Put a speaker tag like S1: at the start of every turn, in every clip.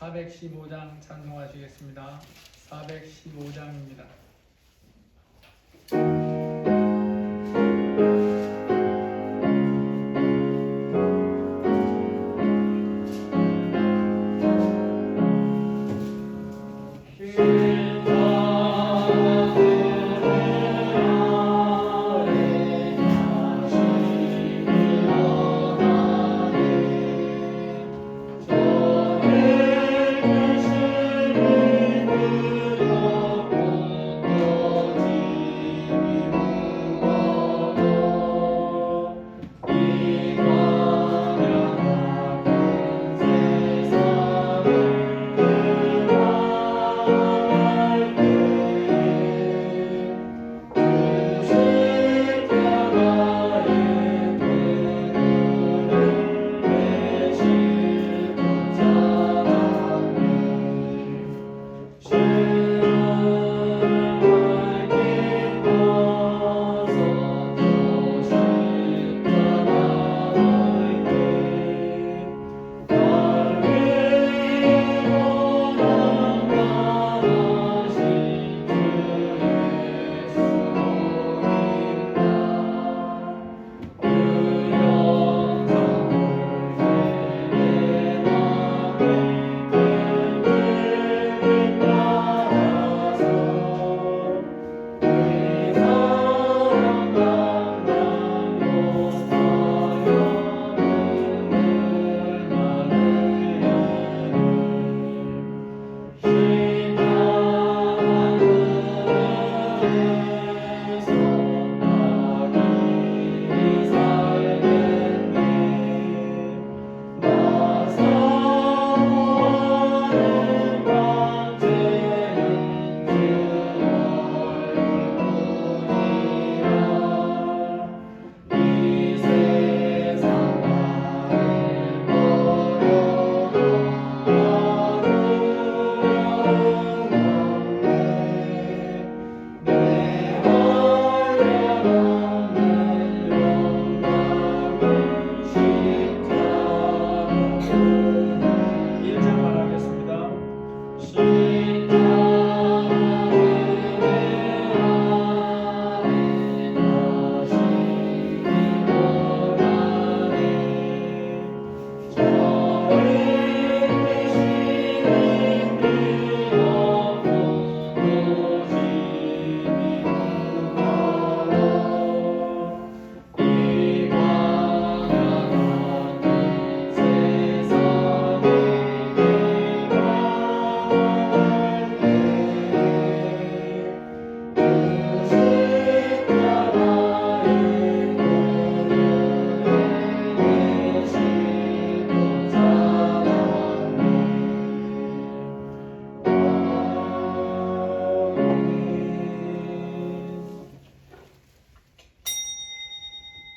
S1: 415장 찬송하시겠습니다. 415장입니다.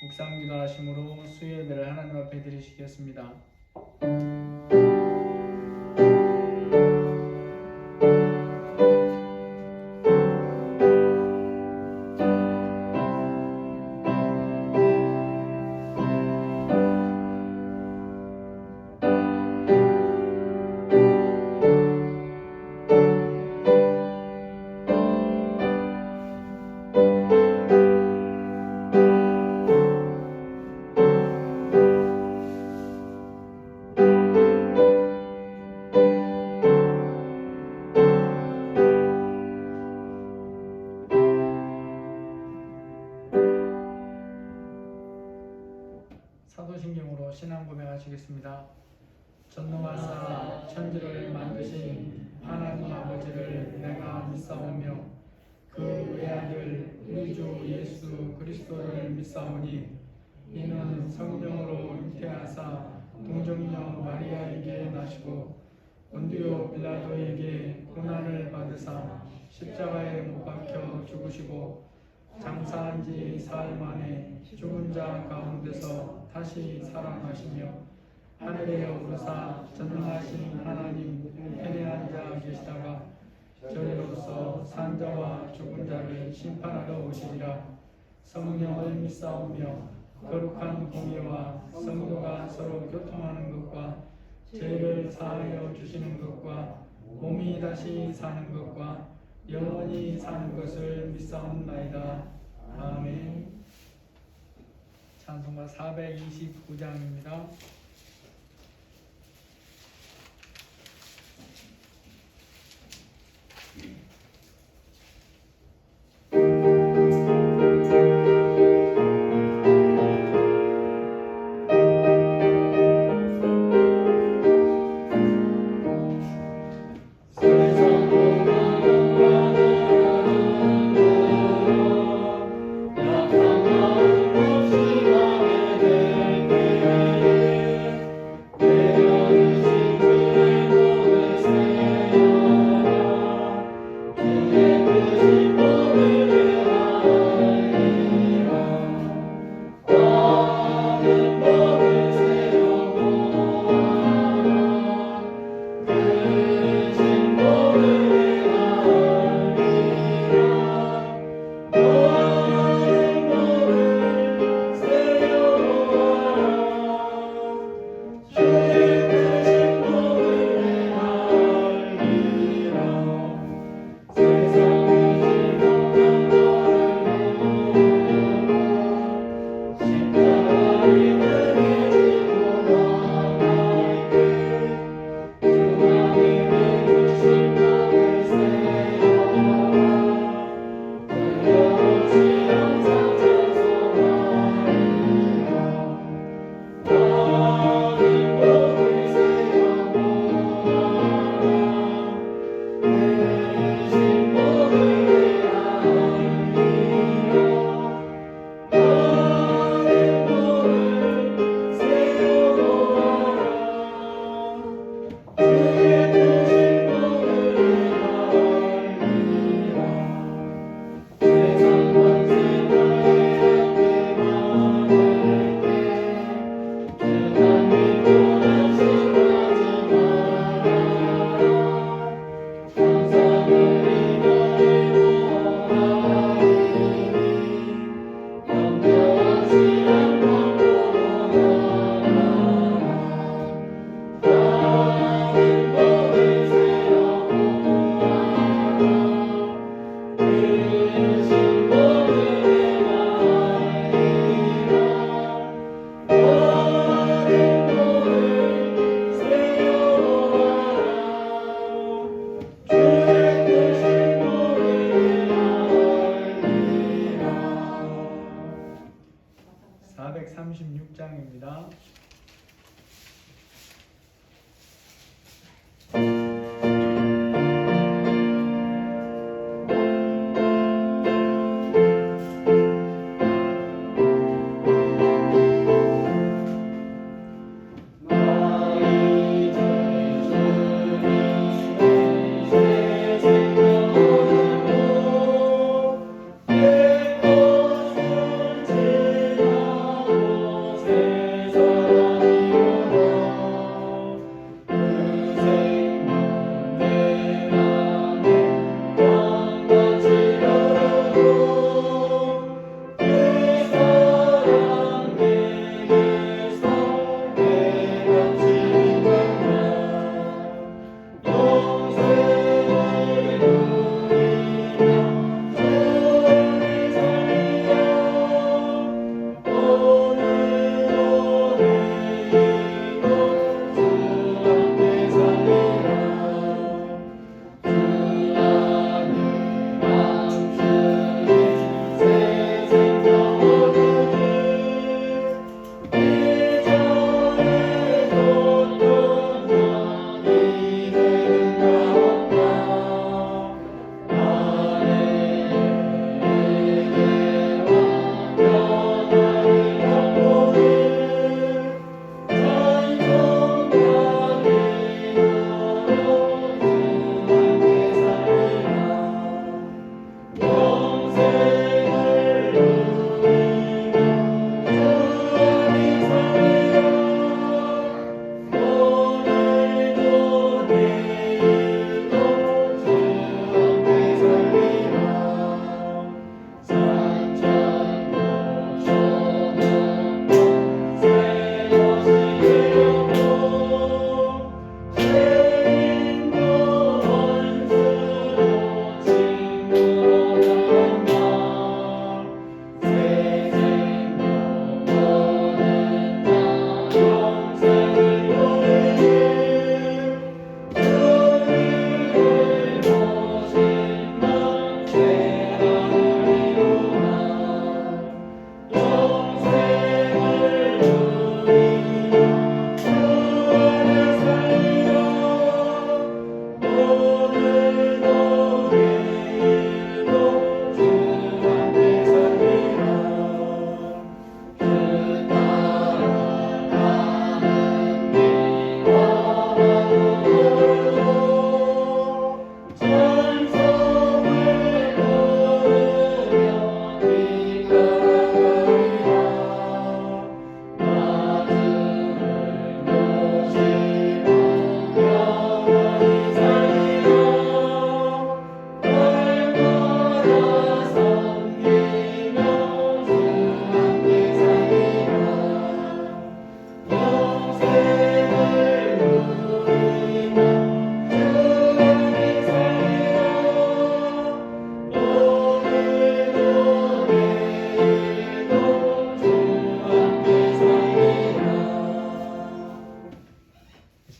S1: 묵상기도 하심으로 수요예배를 하나님 앞에 드리시겠습니다. 사도신경으로 신앙 고백하시겠습니다. 전능하사 천지를 만드신 하나님 아버지를 내가 믿사오며 그 외아들 우리 주 예수 그리스도를 믿사오니 이는 성령으로 잉태하사 동정녀 마리아에게 나시고 본디오 빌라도에게 고난을 받으사 십자가에 못 박혀 죽으시고 장사한 지 사흘 만에 죽은 자 가운데서 다시 살아나시며 하늘에 오르사 전능하신 하나님 편에 앉아 계시다가 저리로서 산 자와 죽은 자를 심판하러 오시리라. 성령을 믿사오며 거룩한 공예와 성도가 서로 교통하는 것과 죄를 사하여 주시는 것과 몸이 다시 사는 것과 영원히 사는 것을 믿사옵나이다. 아멘. 찬송가 429장입니다.
S2: 약한 마음 없이 가게 되네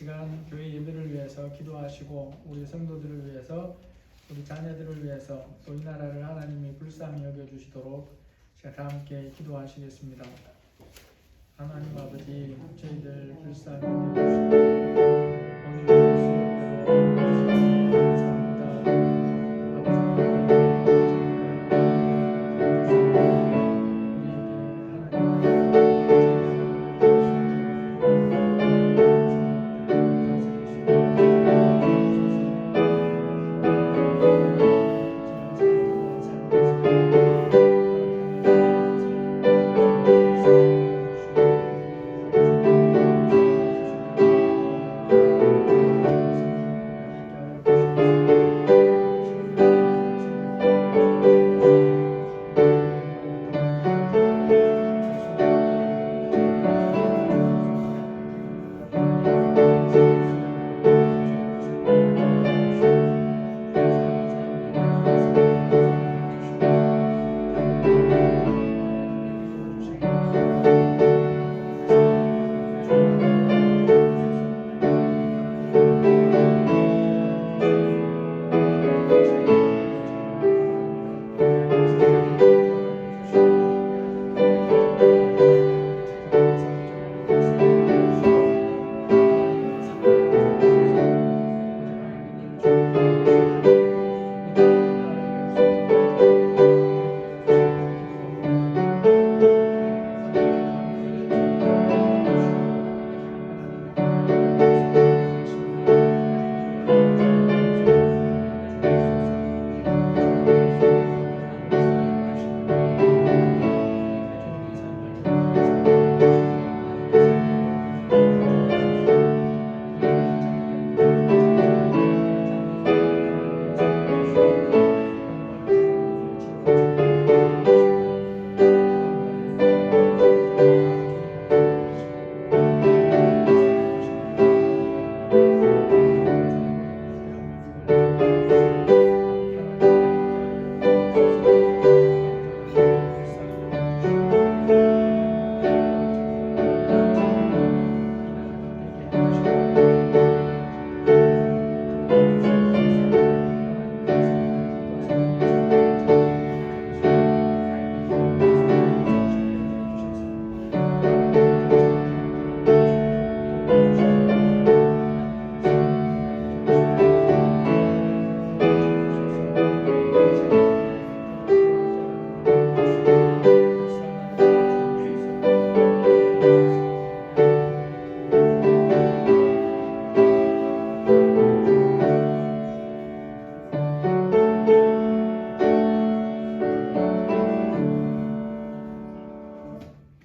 S1: 시간 교회 예배를 위해서 기도하시고 우리 성도들을 위해서 우리 자녀들을 위해서 또 이 나라를 하나님이 불쌍히 여겨주시도록 제가 다 함께 기도하시겠습니다. 하나님 아버지, 저희들 불쌍히 여겨주시고 오늘 수요일로 감사합니다.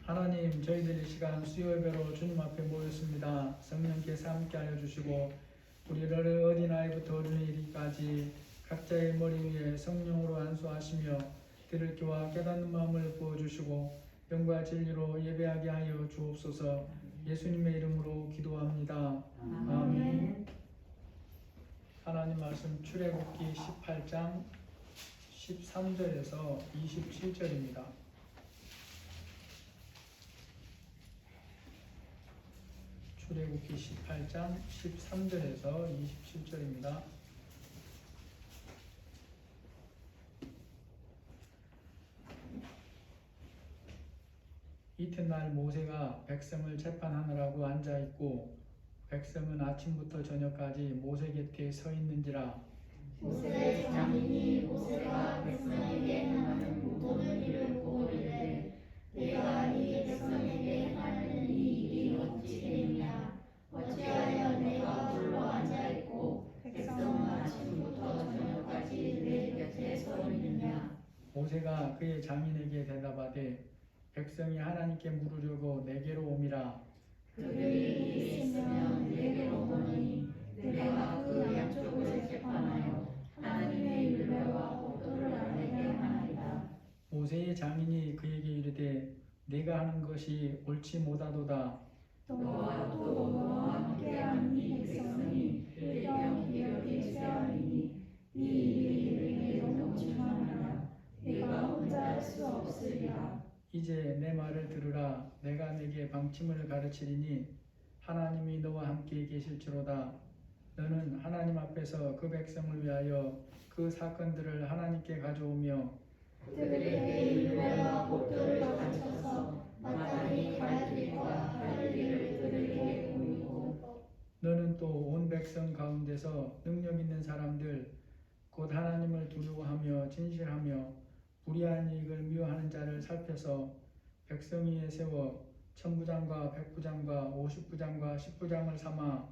S1: 하나님, 저희들이 시간 수요예배로 주님 앞에 모였습니다. 성령께서 함께하여 주시고 우리를 어린아이부터 어린이까지 각자의 머리 위에 성령으로 안수하시며 들을 귀와 깨닫는 마음을 부어주시고 영과 진리로 예배하게 하여 주옵소서. 예수님의 이름으로 기도합니다. 아멘. 하나님 말씀 출애굽기 18장 13절에서 27절입니다. 출애굽기 18장 13절에서 27절입니다. 이튿날 모세가 백성을 재판하느라고 앉아있고 백성은 아침부터 저녁까지 모세 곁에 서 있는지라.
S2: 모세의 장인이 모세가 백성에게 행하는 모든 일을 보고 이르되 내가 이 백성에게 행하는 이 일이 어찌 되느냐. 어찌하여 내가 홀로 앉아있고 백성은 아침부터 저녁까지 내 곁에 서 있느냐.
S1: 모세가 그의 장인에게 대답하되 백성이 하나님께 물으려고 내게로 오미라.
S2: 그들이 일이 있으면 내게로 오니 내가 그 양쪽을 재판하여 하나님의 율례와 법도를 알게 하나이다.
S1: 모세의 장인이 그에게 이르되 네가 하는 것이 옳지 못하도다.
S2: 너와 또 너와 함께한 이 백성이 일평 기력이 쇠하리니 이 일이 내게 너무 중하니라. 내가 혼자 할 수 없으리라.
S1: 이제 내 말을 들으라. 내가 네게 방침을 가르치리니 하나님이 너와 함께 계실지로다. 너는 하나님 앞에서 그 백성을 위하여 그 사건들을 하나님께 가져오며
S2: 그들에게 율례와 법도를 가르쳐서 마땅히 갈 길과 할 일을 그들에게 보이고
S1: 너는 또 온 백성 가운데서 능력 있는 사람들 곧 하나님을 두려워하며 진실하며 불의한 이익을 미워하는 자를 살펴서 백성 위에 세워 천부장과 백부장과 오십부장과 십부장을 삼아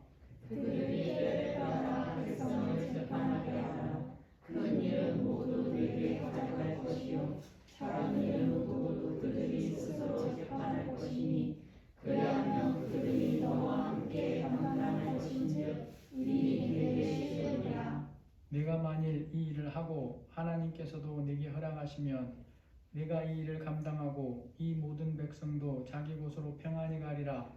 S2: 그들이 때를 따라 백성을 재판하게 하라. 큰 일은 모두 내게 가져갈 것이요 작은 일은 모두 그들이 스스로 재판할 것이니 그리하면 그들이 너와 함께 감당할 것인즉 일이 내게 쉬우리라.
S1: 내가 만일 이 일을 하고 하나님께서도 내게 허락하시면 내가 이 일을 감당하고 이 모든 백성도 자기 곳으로 평안히 가리라.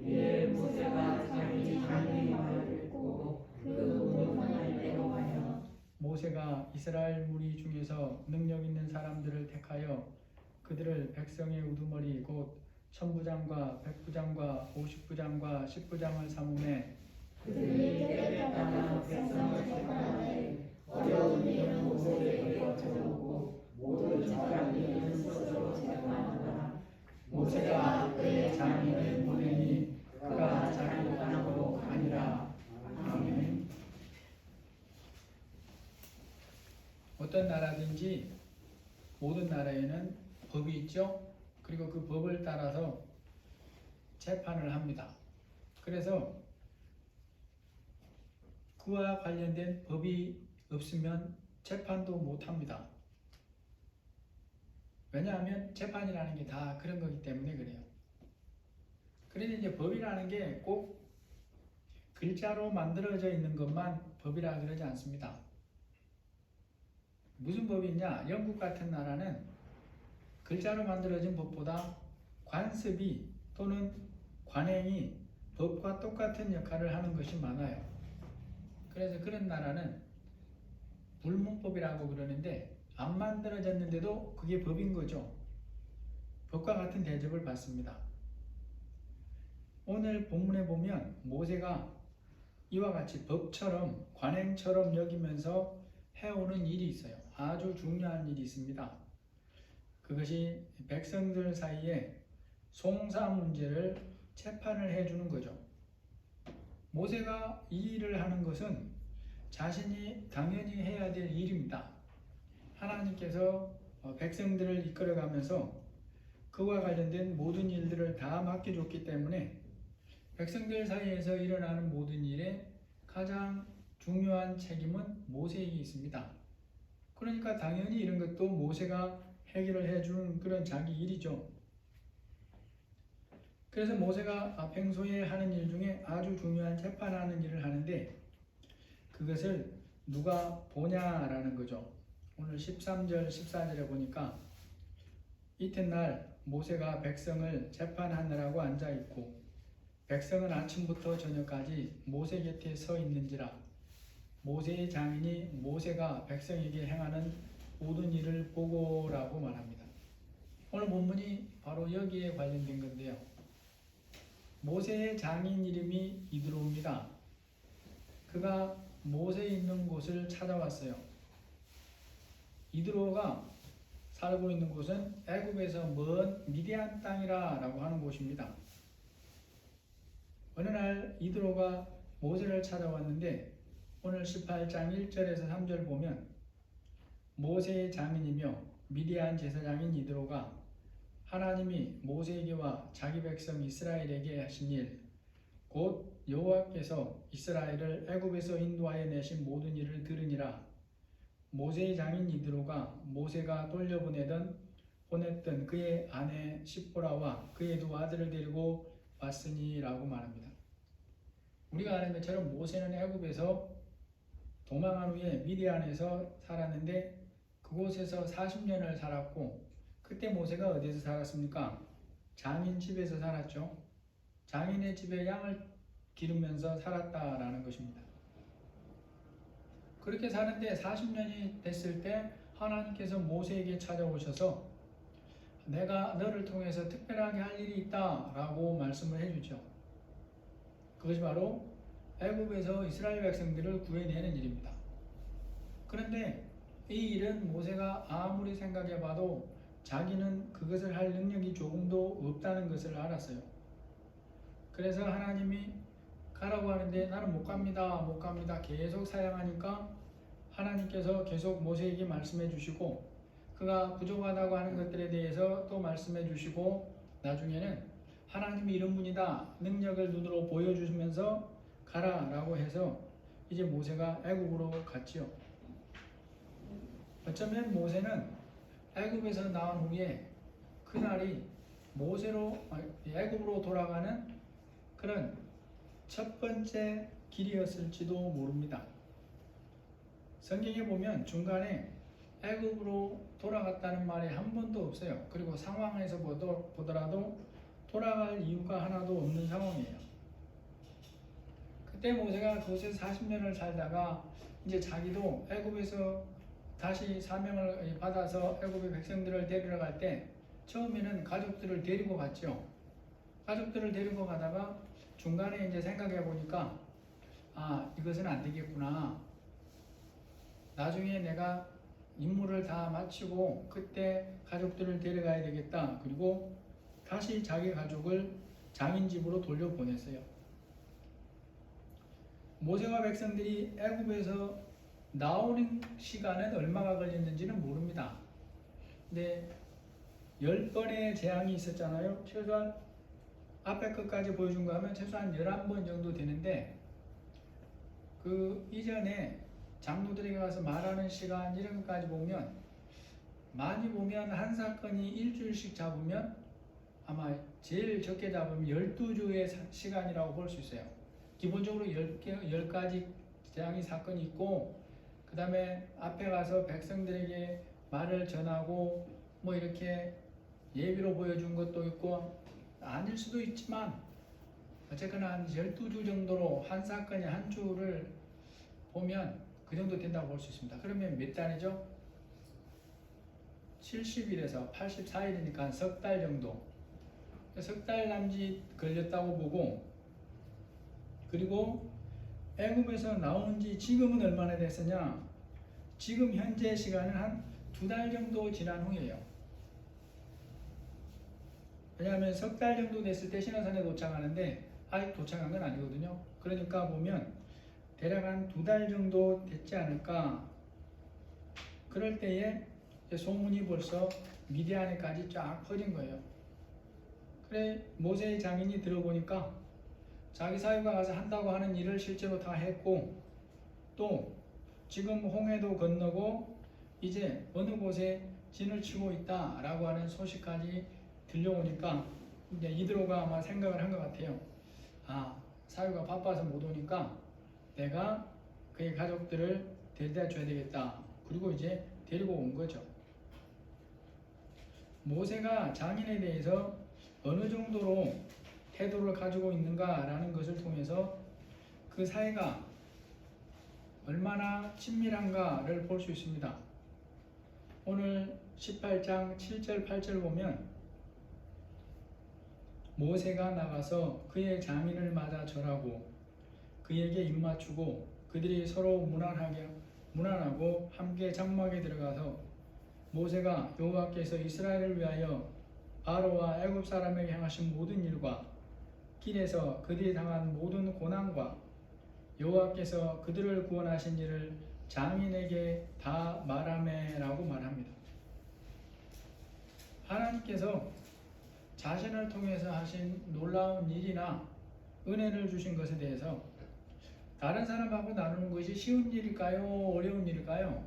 S2: 이에 모세가 자기 장의 말을 듣고 그 운동할 때로 하여
S1: 모세가 이스라엘 무리 중에서 능력 있는 사람들을 택하여 그들을 백성의 우두머리 곧 천부장과 백부장과 오십부장과 십부장을 삼음에
S2: 그들이 때를 따라 백성을 재판하되 어려운 일은 모세에게 가져오고 모든 작은 일은 스스로 재판하더라.
S1: 모세가 그의 장인을 보내니 그가 자기 땅으로 가니라. 아멘. 어떤 나라든지 모든 나라에는 법이 있죠. 그리고 그 법을 따라서 재판을 합니다. 그래서 그와 관련된 법이 없으면 재판도 못합니다. 왜냐하면 재판이라는 게 다 그런 거기 때문에 그래요. 그런데 이제 법이라는 게 꼭 글자로 만들어져 있는 것만 법이라 그러지 않습니다. 무슨 법이 있냐? 영국 같은 나라는 글자로 만들어진 법보다 관습이 또는 관행이 법과 똑같은 역할을 하는 것이 많아요. 그래서 그런 나라는 불문법이라고 그러는데 안 만들어졌는데도 그게 법인 거죠. 법과 같은 대접을 받습니다. 오늘 본문에 보면 모세가 이와 같이 법처럼 관행처럼 여기면서 해오는 일이 있어요. 아주 중요한 일이 있습니다. 그것이 백성들 사이에 송사 문제를 재판을 해주는 거죠. 모세가 이 일을 하는 것은 자신이 당연히 해야 될 일입니다. 하나님께서 백성들을 이끌어가면서 그와 관련된 모든 일들을 다 맡겨줬기 때문에 백성들 사이에서 일어나는 모든 일에 가장 중요한 책임은 모세에게 있습니다. 그러니까 당연히 이런 것도 모세가 해결을 해주는 그런 자기 일이죠. 그래서 모세가 평소에 하는 일 중에 아주 중요한 재판하는 일을 하는데 그것을 누가 보냐라는 거죠. 오늘 13절 14절에 보니까 이튿날 모세가 백성을 재판하느라고 앉아있고 백성은 아침부터 저녁까지 모세 곁에 서 있는지라. 모세의 장인이 모세가 백성에게 행하는 모든 일을 보고라고 말합니다. 오늘 본문이 바로 여기에 관련된 건데요. 모세의 장인 이름이 이드로입니다. 그가 모세 있는 곳을 찾아왔어요. 이드로가 살고 있는 곳은 애굽에서 먼 미디안 땅이라고 하는 곳입니다. 어느 날 이드로가 모세를 찾아왔는데 오늘 18장 1절에서 3절 보면 모세의 장인이며 미디안 제사장인 이드로가 하나님이 모세에게와 자기 백성 이스라엘에게 하신 일 곧 여호와께서 이스라엘을 애굽에서 인도하여 내신 모든 일을 들으니라. 모세의 장인 이드로가 모세가 보냈던 그의 아내 십보라와 그의 두 아들을 데리고 왔으니 라고 말합니다. 우리가 아는 것처럼 모세는 애굽에서 도망한 후에 미디안에서 살았는데 그곳에서 40년을 살았고 그때 모세가 어디에서 살았습니까? 장인 집에서 살았죠. 장인의 집에 양을 기르면서 살았다라는 것입니다. 그렇게 사는데 40년이 됐을 때 하나님께서 모세에게 찾아오셔서 내가 너를 통해서 특별하게 할 일이 있다 라고 말씀을 해주죠. 그것이 바로 애굽에서 이스라엘 백성들을 구해내는 일입니다. 그런데 이 일은 모세가 아무리 생각해봐도 자기는 그것을 할 능력이 조금도 없다는 것을 알았어요. 그래서 하나님이 가라고 하는데 나는 못 갑니다, 못 갑니다 계속 사양하니까 하나님께서 계속 모세에게 말씀해 주시고 그가 부족하다고 하는 것들에 대해서 또 말씀해 주시고 나중에는 하나님이 이런 분이다 능력을 눈으로 보여주시면서 가라라고 해서 이제 모세가 애굽으로 갔지요. 어쩌면 모세는 애굽에서 나온 후에 그날이 애굽으로 돌아가는 그런 첫 번째 길이었을지도 모릅니다. 성경에 보면 중간에 애굽으로 돌아갔다는 말이 한 번도 없어요. 그리고 상황에서 보더라도 돌아갈 이유가 하나도 없는 상황이에요. 그때 모세가 그곳에서 40년을 살다가 이제 자기도 애굽에서 다시 사명을 받아서 애굽의 백성들을 데리러 갈 때 처음에는 가족들을 데리고 갔죠. 가족들을 데리고 가다가 중간에 이제 생각해 보니까 이것은 안 되겠구나. 나중에 내가 임무를 다 마치고 그때 가족들을 데려가야 되겠다. 그리고 다시 자기 가족을 장인 집으로 돌려보냈어요. 모세와 백성들이 애굽에서 나오는 시간은 얼마가 걸렸는지는 모릅니다. 근데 10번의 재앙이 있었잖아요. 최소한 앞에 끝까지 보여준 거 하면 최소한 11번 정도 되는데 그 이전에 장로들에게 가서 말하는 시간 이런 것까지 보면 많이 보면 한 사건이 일주일씩 잡으면 아마 제일 적게 잡으면 12주의 시간이라고 볼 수 있어요. 기본적으로 10가지 재앙이 사건이 있고 그 다음에 앞에 가서 백성들에게 말을 전하고 뭐 이렇게 예비로 보여준 것도 있고 아닐 수도 있지만 어쨌거나 한 12주 정도로 한 사건이 한 주를 보면 그 정도 된다고 볼 수 있습니다. 그러면 몇 달이죠? 70일에서 84일이니까 석 달 정도. 석 달 남짓 걸렸다고 보고 그리고 애굽에서 나온 지 지금은 얼마나 됐으냐? 지금 현재 시간은 한 2달 정도 지난 후예요. 왜냐하면 석 달 정도 됐을 때 시내산에 도착하는데 아직 도착한 건 아니거든요. 그러니까 보면 대략 한 2달 정도 됐지 않을까. 그럴 때에 소문이 벌써 미디안에까지 쫙 퍼진 거예요. 그래 모세의 장인이 들어보니까 자기 사유가 가서 한다고 하는 일을 실제로 다 했고 또 지금 홍해도 건너고 이제 어느 곳에 진을 치고 있다라고 하는 소식까지 들려오니까 이제 이드로가 아마 생각을 한 것 같아요. 사유가 바빠서 못 오니까 내가 그의 가족들을 데려다 줘야 되겠다. 그리고 이제 데리고 온 거죠. 모세가 장인에 대해서 어느 정도로 태도를 가지고 있는가라는 것을 통해서 그 사이가 얼마나 친밀한가를 볼 수 있습니다. 오늘 18장 7절 8절 보면 모세가 나가서 그의 장인을 맞아 절하고 그에게 입맞추고 그들이 서로 문안하고 함께 장막에 들어가서 모세가 여호와께서 이스라엘을 위하여 바로와 애굽 사람에게 행하신 모든 일과 길에서 그들이 당한 모든 고난과 여호와께서 그들을 구원하신 일을 장인에게 다 말하매라고 말합니다. 하나님께서 자신을 통해서 하신 놀라운 일이나 은혜를 주신 것에 대해서 다른 사람하고 나누는 것이 쉬운 일일까요? 어려운 일일까요?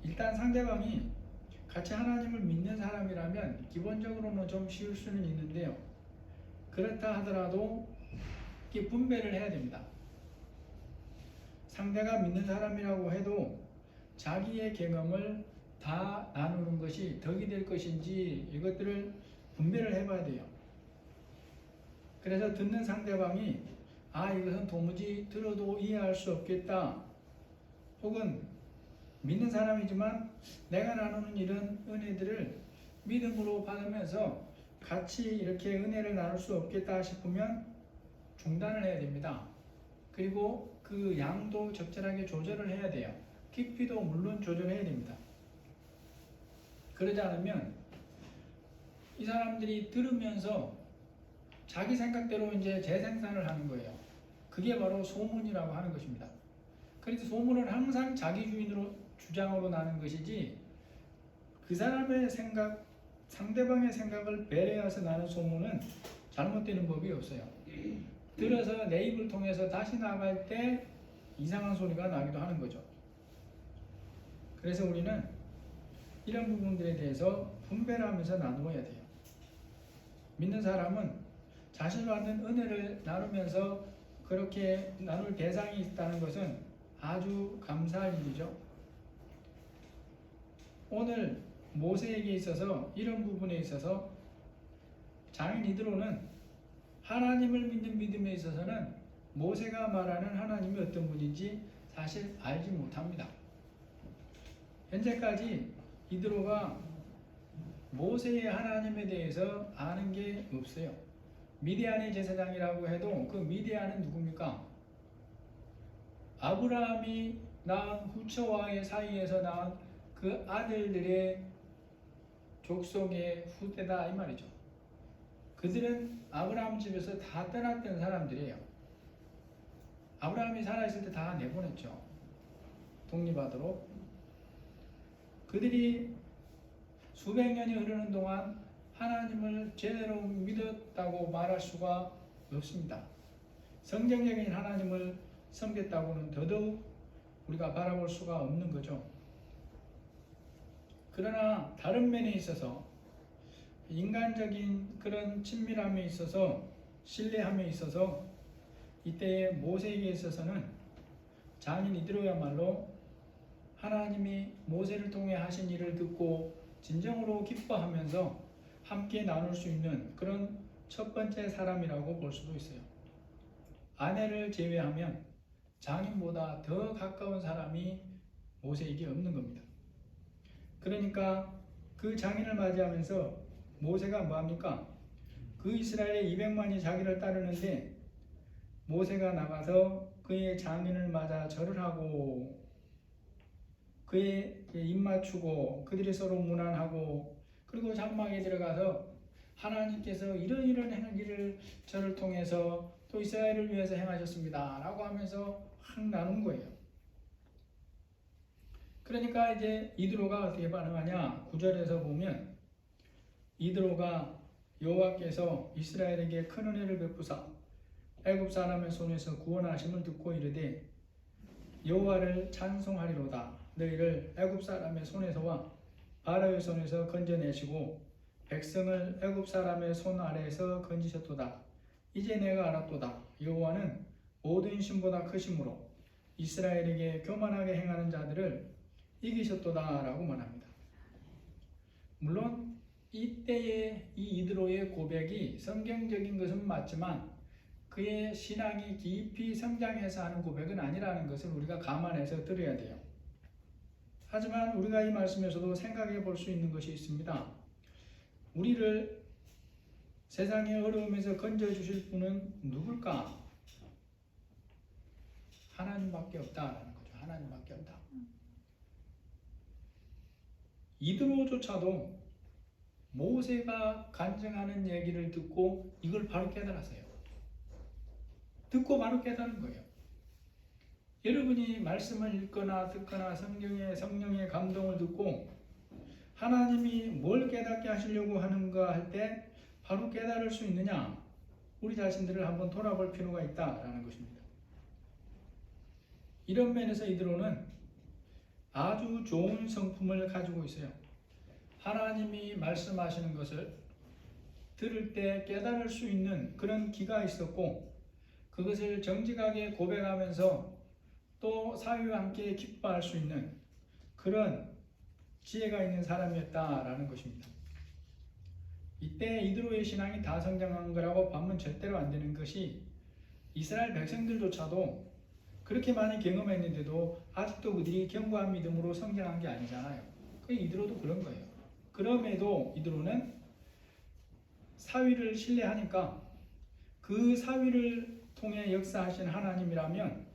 S1: 일단 상대방이 같이 하나님을 믿는 사람이라면 기본적으로는 좀 쉬울 수는 있는데요. 그렇다 하더라도 이렇게 분배를 해야 됩니다. 상대가 믿는 사람이라고 해도 자기의 경험을 다 나누는 것이 덕이 될 것인지 이것들을 분배를 해봐야 돼요. 그래서 듣는 상대방이 이것은 도무지 들어도 이해할 수 없겠다. 혹은 믿는 사람이지만 내가 나누는 이런 은혜들을 믿음으로 받으면서 같이 이렇게 은혜를 나눌 수 없겠다 싶으면 중단을 해야 됩니다. 그리고 그 양도 적절하게 조절을 해야 돼요. 깊이도 물론 조절해야 됩니다. 그러지 않으면 이 사람들이 들으면서 자기 생각대로 이제 재생산을 하는 거예요. 그게 바로 소문이라고 하는 것입니다. 그래서 소문은 항상 자기 주장으로 나는 것이지 그 사람의 생각, 상대방의 생각을 배려해서 나는 소문은 잘못되는 법이 없어요. 들어서 내 입을 통해서 다시 나갈 때 이상한 소리가 나기도 하는 거죠. 그래서 우리는 이런 부분들에 대해서 분별하면서 나누어야 돼요. 믿는 사람은 자신이 받는 은혜를 나누면서 그렇게 나눌 대상이 있다는 것은 아주 감사할 일이죠. 오늘 모세에게 있어서 이런 부분에 있어서 장인 이드로는 하나님을 믿는 믿음에 있어서는 모세가 말하는 하나님이 어떤 분인지 사실 알지 못합니다. 현재까지 이드로가 모세의 하나님에 대해서 아는 게 없어요. 미디안의 제사장이라고 해도 그 미디안은 누굽니까? 아브라함이 낳은 후처와의 사이에서 낳은 그 아들들의 족속의 후대다 이 말이죠. 그들은 아브라함 집에서 다 떠났던 사람들이에요. 아브라함이 살아있을 때 다 내보냈죠. 독립하도록. 그들이 수백 년이 흐르는 동안 하나님을 제대로 믿었다고 말할 수가 없습니다. 성경적인 하나님을 섬겼다고는 더더욱 우리가 바라볼 수가 없는 거죠. 그러나 다른 면에 있어서 인간적인 그런 친밀함에 있어서 신뢰함에 있어서 이때의 모세에게 있어서는 장인 이드로야말로 하나님이 모세를 통해 하신 일을 듣고 진정으로 기뻐하면서 함께 나눌 수 있는 그런 첫 번째 사람이라고 볼 수도 있어요. 아내를 제외하면 장인보다 더 가까운 사람이 모세에게 없는 겁니다. 그러니까 그 장인을 맞이하면서 모세가 뭐합니까? 그 이스라엘의 200만이 자기를 따르는데 모세가 나가서 그의 장인을 맞아 절을 하고 그의 입 맞추고 그들이 서로 문안하고 그리고 장막에 들어가서 하나님께서 이런 일을 저를 통해서 또 이스라엘을 위해서 행하셨습니다 라고 하면서 확 나눈 거예요. 그러니까 이제 이드로가 어떻게 반응하냐? 9절에서 보면 이드로가 여호와께서 이스라엘에게 큰 은혜를 베푸사 애굽 사람의 손에서 구원하심을 듣고 이르되 여호와를 찬송하리로다. 너희를 애굽 사람의 손에서와 바로의 손에서 건져내시고 백성을 애굽 사람의 손 아래에서 건지셨도다. 이제 내가 알았도다. 여호와는 모든 신보다 크심으로 이스라엘에게 교만하게 행하는 자들을 이기셨도다 라고 말합니다. 물론 이때의 이 이드로의 고백이 성경적인 것은 맞지만 그의 신앙이 깊이 성장해서 하는 고백은 아니라는 것을 우리가 감안해서 들어야 돼요. 하지만 우리가 이 말씀에서도 생각해 볼 수 있는 것이 있습니다. 우리를 세상의 어려움에서 건져주실 분은 누굴까? 하나님밖에 없다라는 거죠. 하나님밖에 없다. 이드로조차도 모세가 간증하는 얘기를 듣고 이걸 바로 깨달았어요. 듣고 바로 깨달은 거예요. 여러분이 말씀을 읽거나 듣거나 성령의 감동을 듣고 하나님이 뭘 깨닫게 하시려고 하는가 할 때 바로 깨달을 수 있느냐? 우리 자신들을 한번 돌아볼 필요가 있다라는 것입니다. 이런 면에서 이드로는 아주 좋은 성품을 가지고 있어요. 하나님이 말씀하시는 것을 들을 때 깨달을 수 있는 그런 기가 있었고 그것을 정직하게 고백하면서 또 사위와 함께 기뻐할 수 있는 그런 지혜가 있는 사람이었다라는 것입니다. 이때 이드로의 신앙이 다 성장한 거라고 보면 절대로 안 되는 것이 이스라엘 백성들조차도 그렇게 많이 경험했는데도 아직도 그들이 견고한 믿음으로 성장한 게 아니잖아요. 그 이드로도 그런 거예요. 그럼에도 이드로는 사위를 신뢰하니까 그 사위를 통해 역사하신 하나님이라면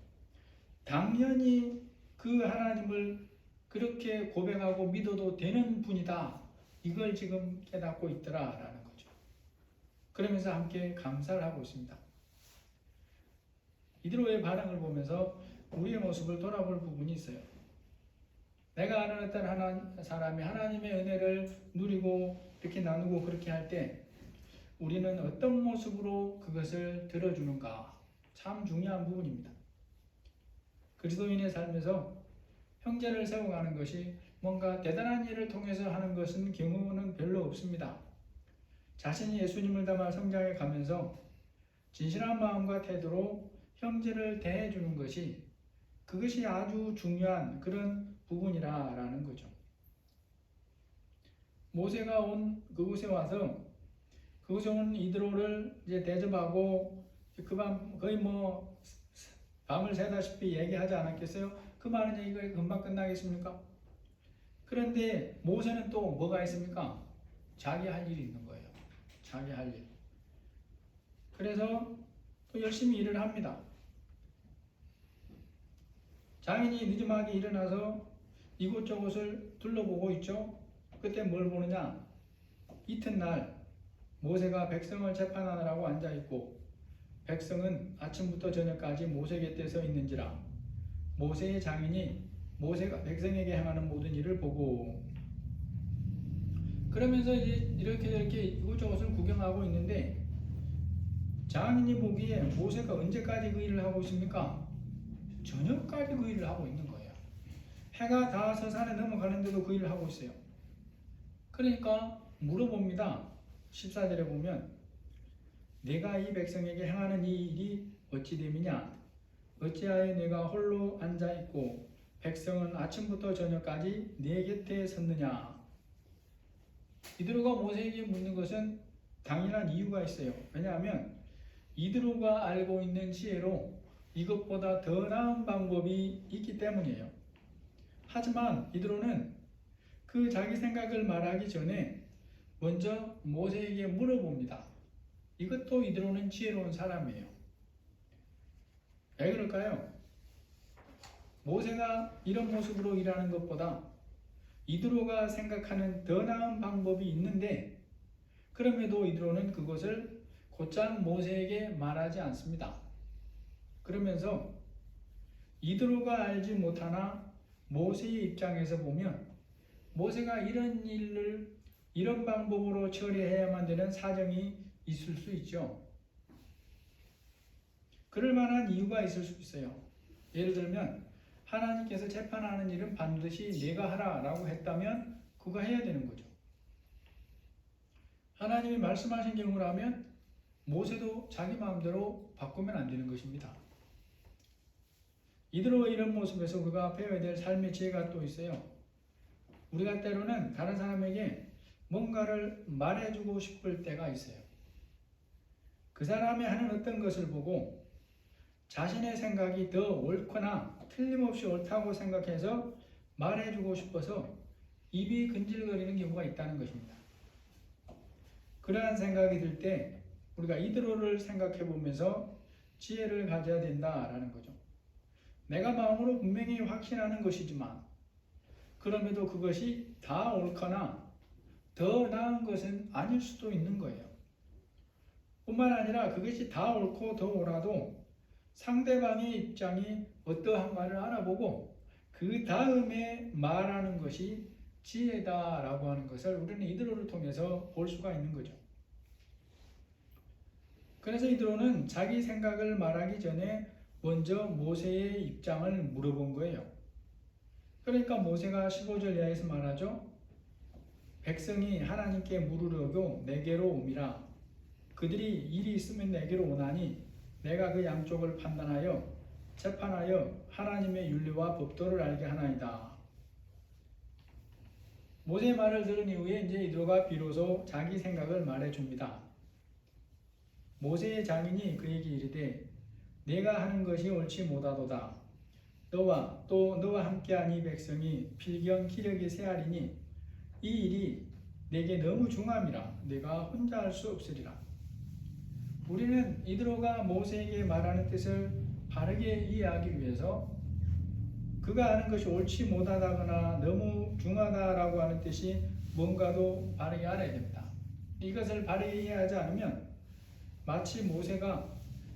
S1: 당연히 그 하나님을 그렇게 고백하고 믿어도 되는 분이다. 이걸 지금 깨닫고 있더라라는 거죠. 그러면서 함께 감사를 하고 있습니다. 이드로의 반응을 보면서 우리의 모습을 돌아볼 부분이 있어요. 내가 아는 어떤 사람이 하나님의 은혜를 누리고 이렇게 나누고 그렇게 할 때 우리는 어떤 모습으로 그것을 들어주는가 참 중요한 부분입니다. 그리스도인의 삶에서 형제를 세워가는 것이 뭔가 대단한 일을 통해서 하는 것은 경우는 별로 없습니다. 자신이 예수님을 닮아 성장해 가면서 진실한 마음과 태도로 형제를 대해주는 것이 그것이 아주 중요한 그런 부분이라는 거죠. 모세가 온 그곳에 와서 그곳에 온 이드로를 이제 대접하고 그 밤 거의 뭐 밤을 새다시피 얘기하지 않았겠어요? 그 많은 얘기가 금방 끝나겠습니까? 그런데 모세는 또 뭐가 있습니까? 자기 할 일이 있는 거예요. 자기 할 일. 그래서 또 열심히 일을 합니다. 장인이 늦음하게 일어나서 이곳저곳을 둘러보고 있죠. 그때 뭘 보느냐? 이튿날 모세가 백성을 재판하느라고 앉아있고 백성은 아침부터 저녁까지 모세 곁에 서 있는지라 모세의 장인이 모세가 백성에게 행하는 모든 일을 보고 그러면서 이제 이렇게 이곳저곳을 구경하고 있는데 장인이 보기에 모세가 언제까지 그 일을 하고 있습니까? 저녁까지 그 일을 하고 있는 거예요. 해가 다 서산에 넘어가는데도 그 일을 하고 있어요. 그러니까 물어봅니다. 14절에 보면 내가 이 백성에게 행하는 이 일이 어찌 됨이냐? 어찌하여 내가 홀로 앉아있고 백성은 아침부터 저녁까지 내 곁에 섰느냐? 이드로가 모세에게 묻는 것은 당연한 이유가 있어요. 왜냐하면 이드로가 알고 있는 지혜로 이것보다 더 나은 방법이 있기 때문이에요. 하지만 이드로는 그 자기 생각을 말하기 전에 먼저 모세에게 물어봅니다. 이것도 이드로는 지혜로운 사람이에요. 왜 그럴까요? 모세가 이런 모습으로 일하는 것보다 이드로가 생각하는 더 나은 방법이 있는데 그럼에도 이드로는 그것을 곧장 모세에게 말하지 않습니다. 그러면서 이드로가 알지 못하나 모세의 입장에서 보면 모세가 이런 일을 이런 방법으로 처리해야만 되는 사정이 있을 수 있죠. 그럴 만한 이유가 있을 수 있어요. 예를 들면 하나님께서 재판하는 일은 반드시 내가 하라 라고 했다면 그거 해야 되는 거죠. 하나님이 말씀하신 경우라면 모세도 자기 마음대로 바꾸면 안 되는 것입니다. 이대로 이런 모습에서 우리가 배워야 될 삶의 지혜가 또 있어요. 우리가 때로는 다른 사람에게 뭔가를 말해주고 싶을 때가 있어요. 그 사람이 하는 어떤 것을 보고 자신의 생각이 더 옳거나 틀림없이 옳다고 생각해서 말해주고 싶어서 입이 근질거리는 경우가 있다는 것입니다. 그러한 생각이 들 때 우리가 이드로를 생각해 보면서 지혜를 가져야 된다라는 거죠. 내가 마음으로 분명히 확신하는 것이지만 그럼에도 그것이 다 옳거나 더 나은 것은 아닐 수도 있는 거예요. 뿐만 아니라 그것이 다 옳고 더 옳아도 상대방의 입장이 어떠한가를 알아보고 그 다음에 말하는 것이 지혜다라고 하는 것을 우리는 이드로를 통해서 볼 수가 있는 거죠. 그래서 이드로는 자기 생각을 말하기 전에 먼저 모세의 입장을 물어본 거예요. 그러니까 모세가 15절 이하에서 말하죠. 백성이 하나님께 물으려고 내게로 옴이라. 그들이 일이 있으면 내게로 오나니 내가 그 양쪽을 판단하여 재판하여 하나님의 윤리와 법도를 알게 하나이다. 모세의 말을 들은 이후에 이제 이드로가 비로소 자기 생각을 말해줍니다. 모세의 장인이 그에게 이르되 내가 하는 것이 옳지 못하도다. 너와 또 너와 함께한 이 백성이 필경 기력이 세하리니 이 일이 내게 너무 중함이라 내가 혼자 할 수 없으리라. 우리는 이드로가 모세에게 말하는 뜻을 바르게 이해하기 위해서 그가 하는 것이 옳지 못하다거나 너무 중하다라고 하는 뜻이 뭔가도 바르게 알아야 됩니다. 이것을 바르게 이해하지 않으면 마치 모세가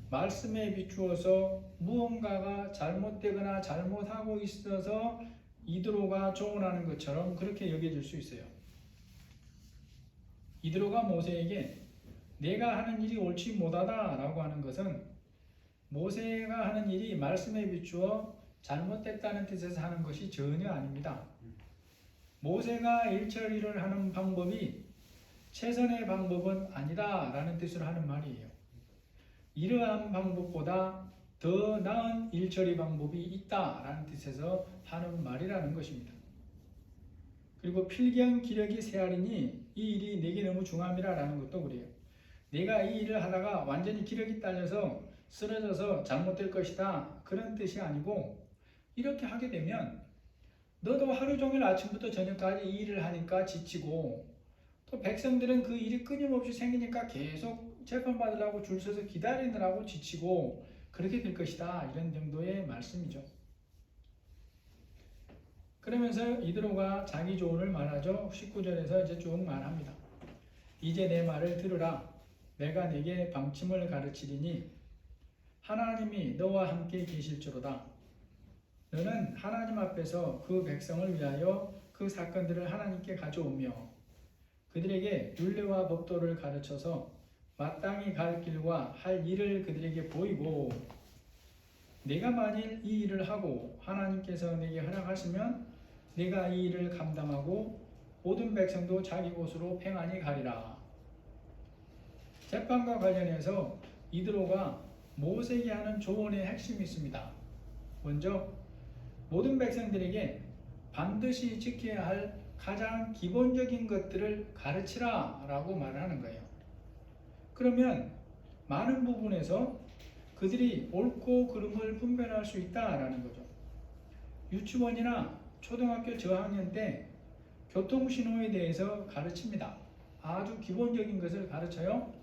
S1: 말씀에 비추어서 무언가가 잘못되거나 잘못하고 있어서 이드로가 조언하는 것처럼 그렇게 여겨질 수 있어요. 이드로가 모세에게 내가 하는 일이 옳지 못하다라고 하는 것은 모세가 하는 일이 말씀에 비추어 잘못됐다는 뜻에서 하는 것이 전혀 아닙니다. 모세가 일처리를 하는 방법이 최선의 방법은 아니다 라는 뜻으로 하는 말이에요. 이러한 방법보다 더 나은 일처리 방법이 있다 라는 뜻에서 하는 말이라는 것입니다. 그리고 필경 기력이 세하리니 이 일이 내게 너무 중함이라 라는 것도 그래요. 내가 이 일을 하다가 완전히 기력이 딸려서 쓰러져서 잘못될 것이다 그런 뜻이 아니고, 이렇게 하게 되면 너도 하루 종일 아침부터 저녁까지 이 일을 하니까 지치고, 또 백성들은 그 일이 끊임없이 생기니까 계속 재판받으려고 줄 서서 기다리느라고 지치고 그렇게 될 것이다, 이런 정도의 말씀이죠. 그러면서 이드로가 자기 조언을 말하죠. 19절에서 이제 쭉 말합니다. 이제 내 말을 들으라. 내가 네게 방침을 가르치리니 하나님이 너와 함께 계실지로다. 너는 하나님 앞에서 그 백성을 위하여 그 사건들을 하나님께 가져오며 그들에게 율례와 법도를 가르쳐서 마땅히 갈 길과 할 일을 그들에게 보이고, 내가 만일 이 일을 하고 하나님께서 내게 허락하시면 내가 이 일을 감당하고 모든 백성도 자기 곳으로 평안히 가리라. 재판과 관련해서 이드로가 모세에게 하는 조언의 핵심이 있습니다. 먼저 모든 백성들에게 반드시 지켜야 할 가장 기본적인 것들을 가르치라 라고 말을 하는 거예요. 그러면 많은 부분에서 그들이 옳고 그름을 분별할 수 있다라는 거죠. 유치원이나 초등학교 저학년 때 교통신호에 대해서 가르칩니다. 아주 기본적인 것을 가르쳐요.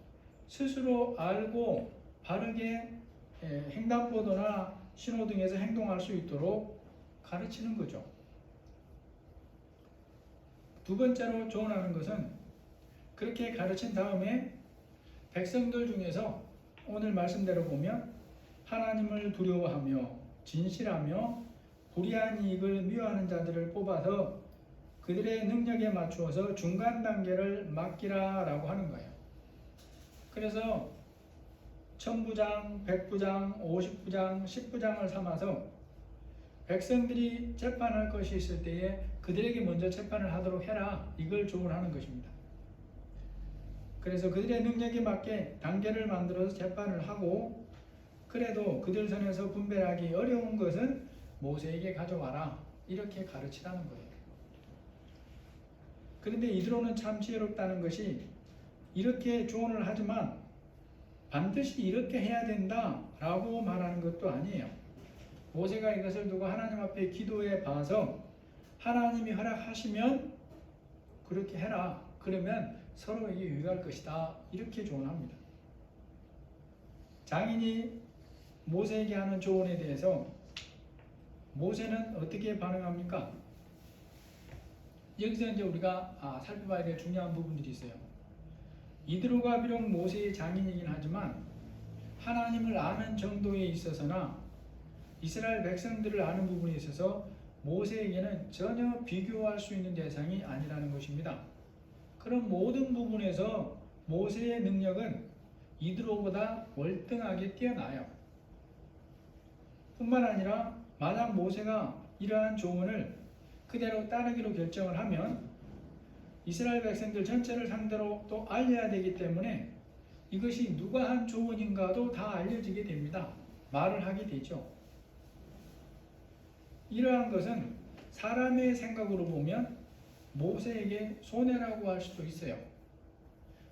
S1: 스스로 알고 바르게 횡단보도나 신호등에서 행동할 수 있도록 가르치는 거죠. 두 번째로 조언하는 것은 그렇게 가르친 다음에 백성들 중에서 오늘 말씀대로 보면 하나님을 두려워하며 진실하며 불의한 이익을 미워하는 자들을 뽑아서 그들의 능력에 맞추어서 중간 단계를 맡기라 라고 하는 거예요. 그래서 1000부장, 100부장, 50부장, 10부장을 삼아서 백성들이 재판할 것이 있을 때에 그들에게 먼저 재판을 하도록 해라, 이걸 조언하는 것입니다. 그래서 그들의 능력에 맞게 단계를 만들어서 재판을 하고, 그래도 그들 선에서 분별하기 어려운 것은 모세에게 가져와라, 이렇게 가르치라는 거예요. 그런데 이드로는 참 지혜롭다는 것이 이렇게 조언을 하지만 반드시 이렇게 해야 된다 라고 말하는 것도 아니에요. 모세가 이것을 두고 하나님 앞에 기도해 봐서 하나님이 허락하시면 그렇게 해라, 그러면 서로에게 유익할 것이다, 이렇게 조언합니다. 장인이 모세에게 하는 조언에 대해서 모세는 어떻게 반응합니까? 여기서 이제 우리가 살펴봐야 될 중요한 부분들이 있어요. 이드로가 비록 모세의 장인이긴 하지만 하나님을 아는 정도에 있어서나 이스라엘 백성들을 아는 부분에 있어서 모세에게는 전혀 비교할 수 있는 대상이 아니라는 것입니다. 그런 모든 부분에서 모세의 능력은 이드로보다 월등하게 뛰어나요. 뿐만 아니라 만약 모세가 이러한 조언을 그대로 따르기로 결정을 하면 이스라엘 백성들 전체를 상대로 또 알려야 되기 때문에 이것이 누가 한 조언인가도 다 알려지게 됩니다. 말을 하게 되죠. 이러한 것은 사람의 생각으로 보면 모세에게 손해라고 할 수도 있어요.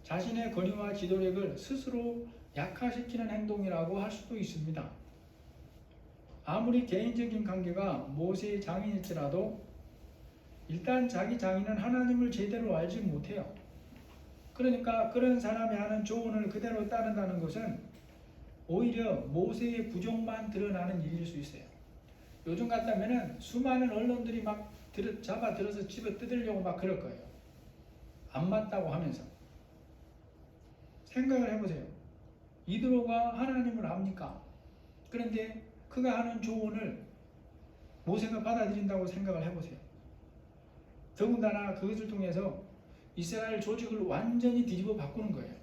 S1: 자신의 권위와 지도력을 스스로 약화시키는 행동이라고 할 수도 있습니다. 아무리 개인적인 관계가 모세의 장인일지라도 일단 자기 장인은 하나님을 제대로 알지 못해요. 그러니까 그런 사람이 하는 조언을 그대로 따른다는 것은 오히려 모세의 부족만 드러나는 일일 수 있어요. 요즘 같다면은 수많은 언론들이 막 잡아 들어서 집어 뜯으려고 막 그럴 거예요. 안 맞다고 하면서. 생각을 해보세요. 이드로가 하나님을 압니까? 그런데 그가 하는 조언을 모세가 받아들인다고 생각을 해보세요. 더군다나 그것을 통해서 이스라엘 조직을 완전히 뒤집어 바꾸는 거예요.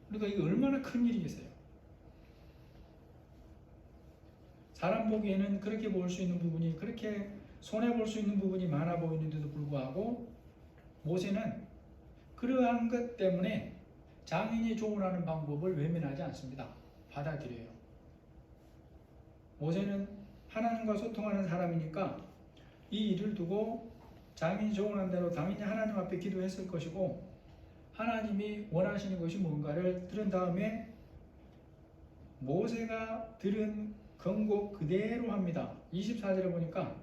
S1: 그러니까 이게 얼마나 큰 일이겠어요. 사람 보기에는 그렇게 볼 수 있는 부분이, 그렇게 손해볼 수 있는 부분이 많아 보이는데도 불구하고 모세는 그러한 것 때문에 장인이 조언하는 방법을 외면하지 않습니다. 받아들여요. 모세는 하나님과 소통하는 사람이니까 이 일을 두고 장인이 조언한 대로 당연히 하나님 앞에 기도했을 것이고, 하나님이 원하시는 것이 뭔가를 들은 다음에 모세가 들은 경고 그대로 합니다. 24절에 보니까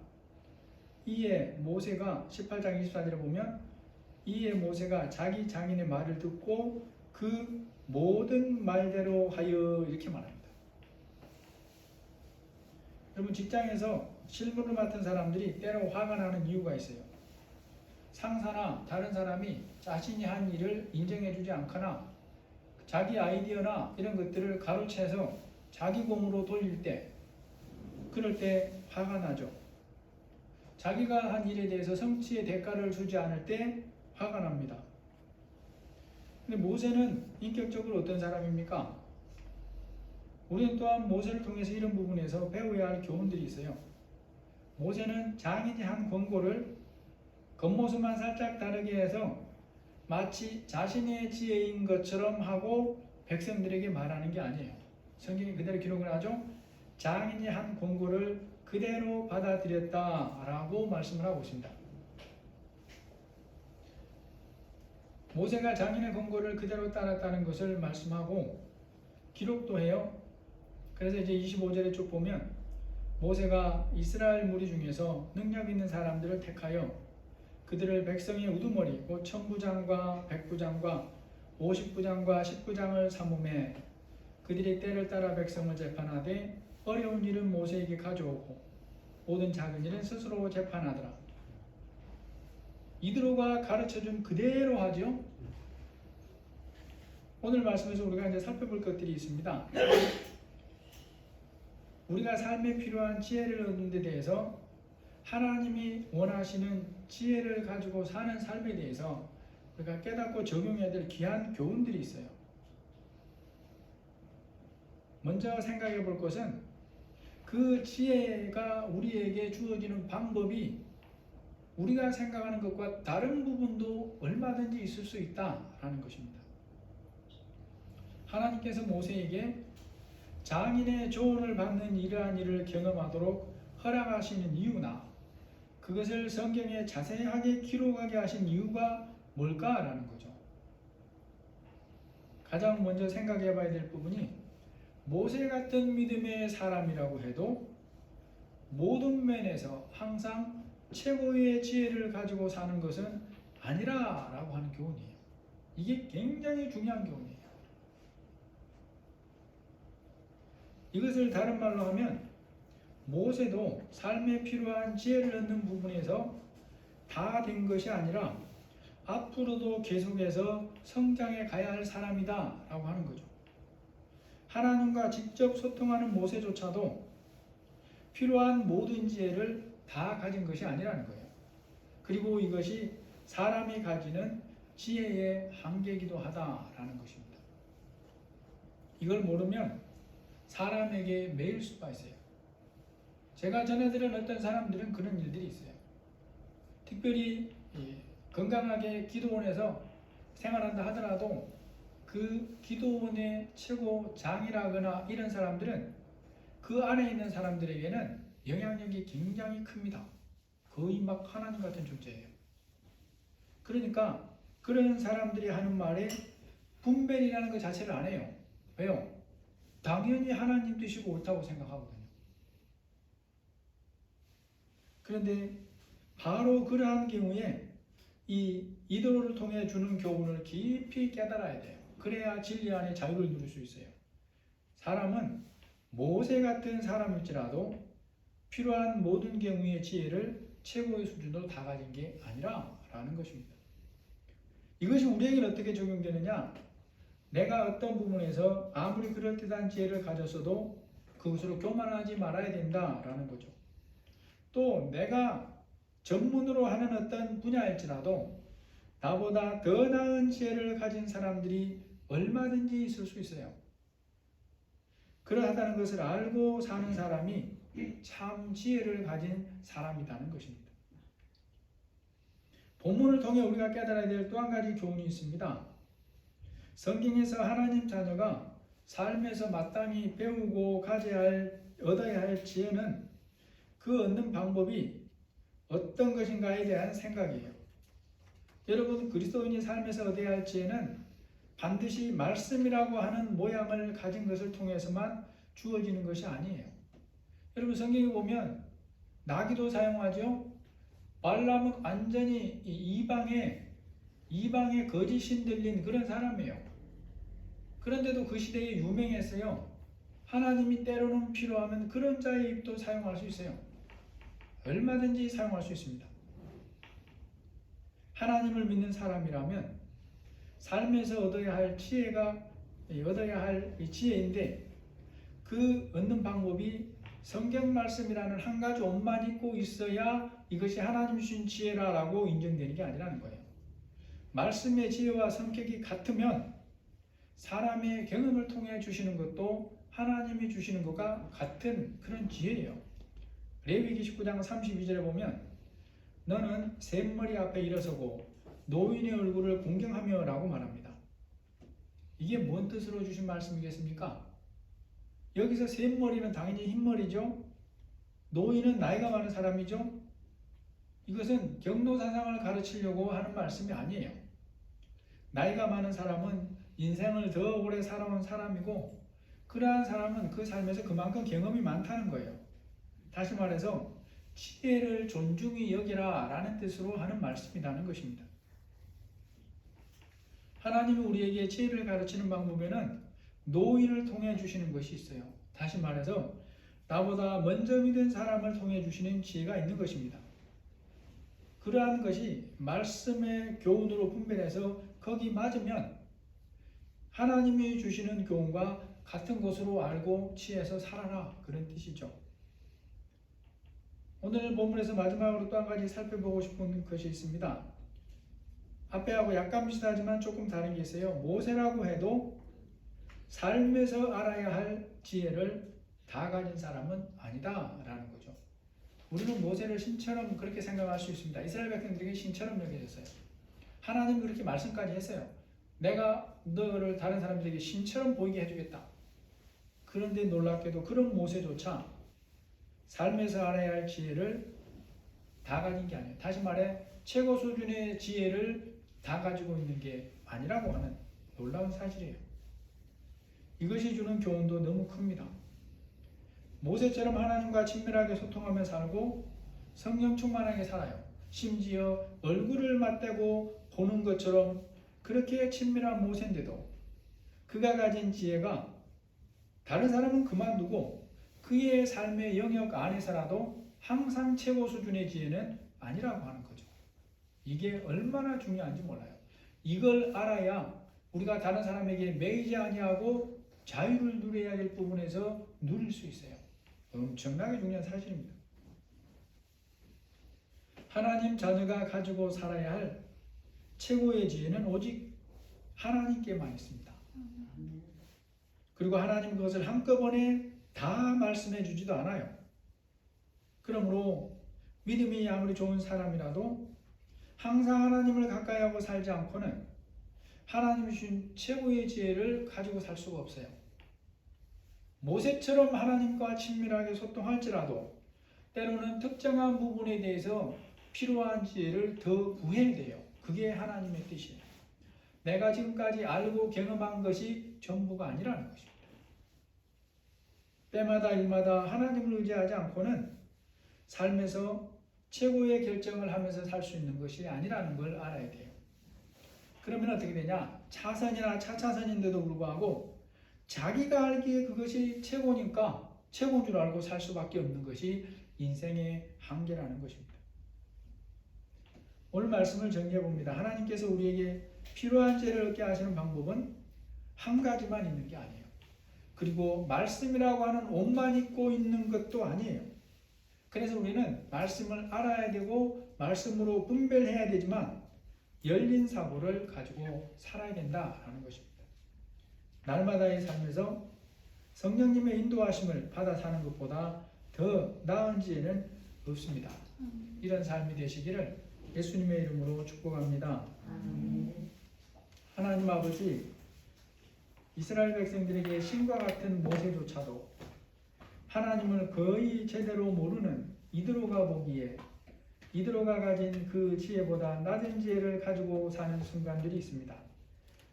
S1: 이에 모세가 18장 24절에 보면 이에 모세가 자기 장인의 말을 듣고 그 모든 말대로 하여 이렇게 말합니다. 여러분, 직장에서 실무를 맡은 사람들이 때로 화가 나는 이유가 있어요. 상사나 다른 사람이 자신이 한 일을 인정해주지 않거나 자기 아이디어나 이런 것들을 가로채서 자기 공으로 돌릴 때, 그럴 때 화가 나죠. 자기가 한 일에 대해서 성취의 대가를 주지 않을 때 화가 납니다. 근데 모세는 인격적으로 어떤 사람입니까? 우리는 또한 모세를 통해서 이런 부분에서 배워야 할 교훈들이 있어요. 모세는 장인이 한 권고를 겉모습만 살짝 다르게 해서 마치 자신의 지혜인 것처럼 하고 백성들에게 말하는 게 아니에요. 성경이 그대로 기록을 하죠. 장인이 한 권고를 그대로 받아들였다라고 말씀을 하고 있습니다. 모세가 장인의 권고를 그대로 따랐다는 것을 말씀하고 기록도 해요. 그래서 이제 25절에 쭉 보면 모세가 이스라엘 무리 중에서 능력 있는 사람들을 택하여 그들을 백성의 우두머리 곧 천부장과 백부장과 50부장과 10부장을 삼음해 그들이 때를 따라 백성을 재판하되 어려운 일은 모세에게 가져오고 모든 작은 일은 스스로 재판하더라. 이드로가 가르쳐준 그대로 하죠. 오늘 말씀에서 우리가 이제 살펴볼 것들이 있습니다. 우리가 삶에 필요한 지혜를 얻는 데 대해서 하나님이 원하시는 지혜를 가지고 사는 삶에 대해서 우리가 깨닫고 적용해야 될 귀한 교훈들이 있어요. 먼저 생각해 볼 것은 그 지혜가 우리에게 주어지는 방법이 우리가 생각하는 것과 다른 부분도 얼마든지 있을 수 있다라는 것입니다. 하나님께서 모세에게 장인의 조언을 받는 이러한 일을 경험하도록 허락하시는 이유나 그것을 성경에 자세하게 기록하게 하신 이유가 뭘까라는 거죠. 가장 먼저 생각해 봐야 될 부분이 모세 같은 믿음의 사람이라고 해도 모든 면에서 항상 최고의 지혜를 가지고 사는 것은 아니라라고 하는 교훈이에요. 이게 굉장히 중요한 교훈이에요. 이것을 다른 말로 하면 모세도 삶에 필요한 지혜를 얻는 부분에서 다 된 것이 아니라 앞으로도 계속해서 성장해 가야 할 사람이다 라고 하는 거죠. 하나님과 직접 소통하는 모세조차도 필요한 모든 지혜를 다 가진 것이 아니라는 거예요. 그리고 이것이 사람이 가지는 지혜의 한계이기도 하다라는 것입니다. 이걸 모르면 사람에게 매일 수가 있어요. 제가 전해드린 어떤 사람들은 그런 일들이 있어요. 특별히 건강하게 기도원에서 생활한다 하더라도 그 기도원의 최고 장이라거나 이런 사람들은 그 안에 있는 사람들에게는 영향력이 굉장히 큽니다. 거의 막 하나님 같은 존재예요. 그러니까 그런 사람들이 하는 말에 분별이라는 것 자체를 안 해요. 왜요? 당연히 하나님 뜻이고 옳다고 생각하거든요. 그런데 바로 그러한 경우에 이 이도를 통해 주는 교훈을 깊이 깨달아야 돼요. 그래야 진리 안에 자유를 누릴 수 있어요. 사람은 모세 같은 사람일지라도 필요한 모든 경우의 지혜를 최고의 수준으로 다 가진 게 아니라라는 것입니다. 이것이 우리에게는 어떻게 적용되느냐? 내가 어떤 부분에서 아무리 그럴듯한 지혜를 가졌어도 그것으로 교만하지 말아야 된다라는 거죠. 또 내가 전문으로 하는 어떤 분야일지라도 나보다 더 나은 지혜를 가진 사람들이 얼마든지 있을 수 있어요. 그러하다는 것을 알고 사는 사람이 참 지혜를 가진 사람이라는 것입니다. 본문을 통해 우리가 깨달아야 될 또 한 가지 교훈이 있습니다. 성경에서 하나님 자녀가 삶에서 마땅히 배우고 얻어야 할 지혜는 그 얻는 방법이 어떤 것인가에 대한 생각이에요. 여러분, 그리스도인이 삶에서 얻어야 할 지혜는 반드시 말씀이라고 하는 모양을 가진 것을 통해서만 주어지는 것이 아니에요. 여러분, 성경에 보면 나귀도 사용하죠. 발람은 완전히 이방의 거짓신 들린 그런 사람이에요. 그런데도 그 시대에 유명했어요. 하나님이 때로는 필요하면 그런 자의 입도 사용할 수 있어요. 얼마든지 사용할 수 있습니다. 하나님을 믿는 사람이라면 삶에서 얻어야 할 지혜인데 그 얻는 방법이 성경 말씀이라는 한 가지 옷만 입고 있어야 이것이 하나님 주신 지혜라고 인정되는 게 아니라는 거예요. 말씀의 지혜와 성격이 같으면 사람의 경험을 통해 주시는 것도 하나님이 주시는 것과 같은 그런 지혜예요. 레위기 19장 32절에 보면 너는 샘머리 앞에 일어서고 노인의 얼굴을 공경하며 라고 말합니다. 이게 뭔 뜻으로 주신 말씀이겠습니까? 여기서 샘머리는 당연히 흰머리죠. 노인은 나이가 많은 사람이죠. 이것은 경로사상을 가르치려고 하는 말씀이 아니에요. 나이가 많은 사람은 인생을 더 오래 살아온 사람이고 그러한 사람은 그 삶에서 그만큼 경험이 많다는 거예요. 다시 말해서 지혜를 존중히 여기라 라는 뜻으로 하는 말씀이라는 것입니다. 하나님이 우리에게 지혜를 가르치는 방법에는 노인을 통해 주시는 것이 있어요. 다시 말해서 나보다 먼저 믿은 사람을 통해 주시는 지혜가 있는 것입니다. 그러한 것이 말씀의 교훈으로 분별해서 거기 맞으면 하나님이 주시는 교훈과 같은 것으로 알고 지혜에서 살아라 그런 뜻이죠. 오늘 본문에서 마지막으로 또 한 가지 살펴보고 싶은 것이 있습니다. 앞에하고 약간 비슷하지만 조금 다른 게 있어요. 모세라고 해도 삶에서 알아야 할 지혜를 다 가진 사람은 아니다 라는 거죠. 우리는 모세를 신처럼 그렇게 생각할 수 있습니다. 이스라엘 백성들에게 신처럼 여겨졌어요. 하나님 그렇게 말씀까지 했어요. 내가 너를 다른 사람들에게 신처럼 보이게 해주겠다. 그런데 놀랍게도 그런 모세조차 삶에서 알아야 할 지혜를 다 가진 게 아니에요. 다시 말해 최고 수준의 지혜를 다 가지고 있는 게 아니라고 하는 놀라운 사실이에요. 이것이 주는 교훈도 너무 큽니다. 모세처럼 하나님과 친밀하게 소통하며 살고 성령 충만하게 살아요. 심지어 얼굴을 맞대고 보는 것처럼 그렇게 친밀한 모세인데도 그가 가진 지혜가 다른 사람은 그만두고 그의 삶의 영역 안에서라도 항상 최고 수준의 지혜는 아니라고 하는 거죠. 이게 얼마나 중요한지 몰라요. 이걸 알아야 우리가 다른 사람에게 매이지 아니하고 자유를 누려야 될 부분에서 누릴 수 있어요. 엄청나게 중요한 사실입니다. 하나님 자녀가 가지고 살아야 할 최고의 지혜는 오직 하나님께만 있습니다. 그리고 하나님 그것을 한꺼번에 다 말씀해 주지도 않아요. 그러므로 믿음이 아무리 좋은 사람이라도 항상 하나님을 가까이 하고 살지 않고는 하나님이 주신 최고의 지혜를 가지고 살 수가 없어요. 모세처럼 하나님과 친밀하게 소통할지라도 때로는 특정한 부분에 대해서 필요한 지혜를 더 구해야 돼요. 그게 하나님의 뜻이에요. 내가 지금까지 알고 경험한 것이 전부가 아니라는 것입니다. 때마다 일마다 하나님을 의지하지 않고는 삶에서 최고의 결정을 하면서 살 수 있는 것이 아니라는 걸 알아야 돼요. 그러면 어떻게 되냐? 차선이나 차차선인데도 불구하고 자기가 알기에 그것이 최고니까 최고인 줄 알고 살 수밖에 없는 것이 인생의 한계라는 것입니다. 오늘 말씀을 정리해 봅니다. 하나님께서 우리에게 필요한 죄를 얻게 하시는 방법은 한 가지만 있는 게 아니에요. 그리고 말씀이라고 하는 옷만 입고 있는 것도 아니에요. 그래서 우리는 말씀을 알아야 되고 말씀으로 분별해야 되지만 열린 사고를 가지고 살아야 된다라는 것입니다. 날마다의 삶에서 성령님의 인도하심을 받아 사는 것보다 더 나은 지혜는 없습니다. 이런 삶이 되시기를 예수님의 이름으로 축복합니다. 하나님 아버지, 이스라엘 백성들에게 신과 같은 모세조차도 하나님을 거의 제대로 모르는 이드로가 보기에 이드로가 가진 그 지혜보다 낮은 지혜를 가지고 사는 순간들이 있습니다.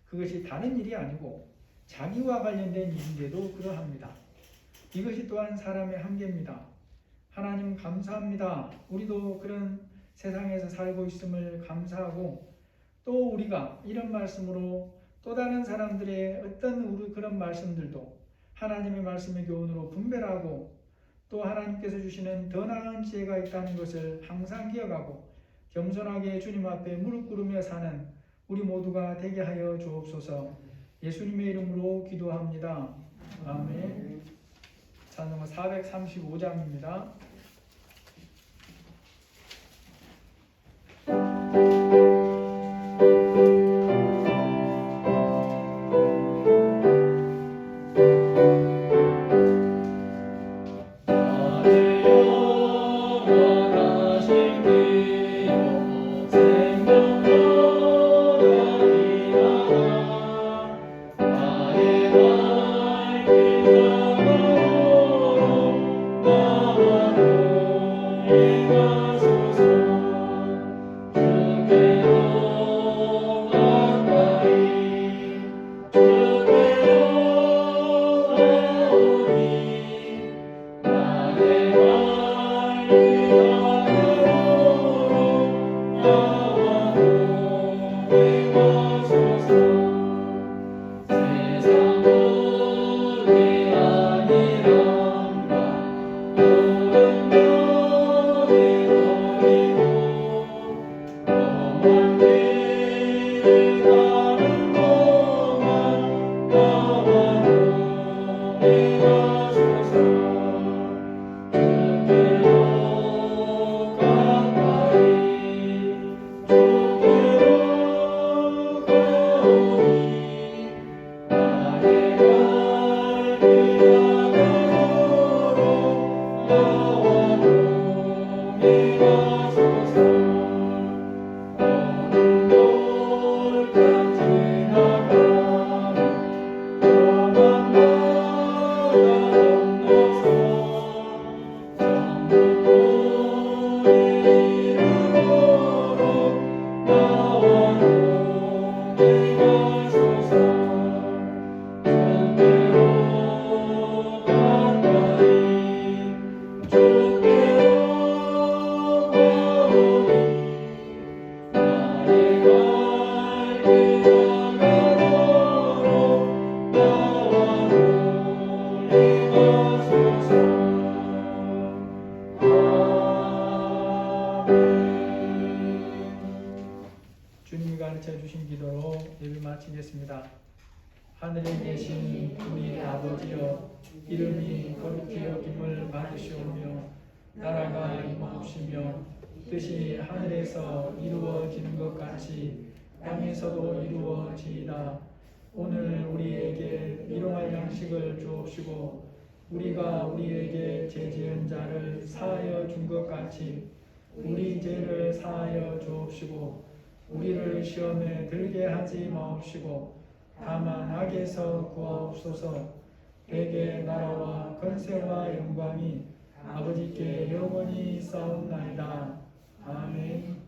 S1: 그것이 다른 일이 아니고 자기와 관련된 일인데도 그러합니다. 이것이 또한 사람의 한계입니다. 하나님 감사합니다. 우리도 그런 세상에서 살고 있음을 감사하고 또 우리가 이런 말씀으로 또 다른 사람들의 어떤 그런 말씀들도 하나님의 말씀의 교훈으로 분별하고 또 하나님께서 주시는 더 나은 지혜가 있다는 것을 항상 기억하고 겸손하게 주님 앞에 무릎 꿇으며 사는 우리 모두가 되게 하여 주옵소서. 예수님의 이름으로 기도합니다. 아멘. 찬송가 435장입니다. 주님이 가르쳐 주신 기도로 예배 마치겠습니다. 하늘에 계신 우리 아버지여, 이름이 거룩히 여김을 받으시오며 나라가 임하옵시며 뜻이 하늘에서 이루어지는 것 같이 땅에서도 이루어지이다. 오늘 우리에게 일용할 양식을 주옵시고 우리가 우리에게 죄 지은 자를 사하여 준 것 같이 우리 죄를 사하여 주옵시고 우리를 시험에 들게 하지 마옵시고 다만 악에서 구하옵소서. 대개 나라와 권세와 영광이 아버지께 영원히 있사옵나이다. 아멘.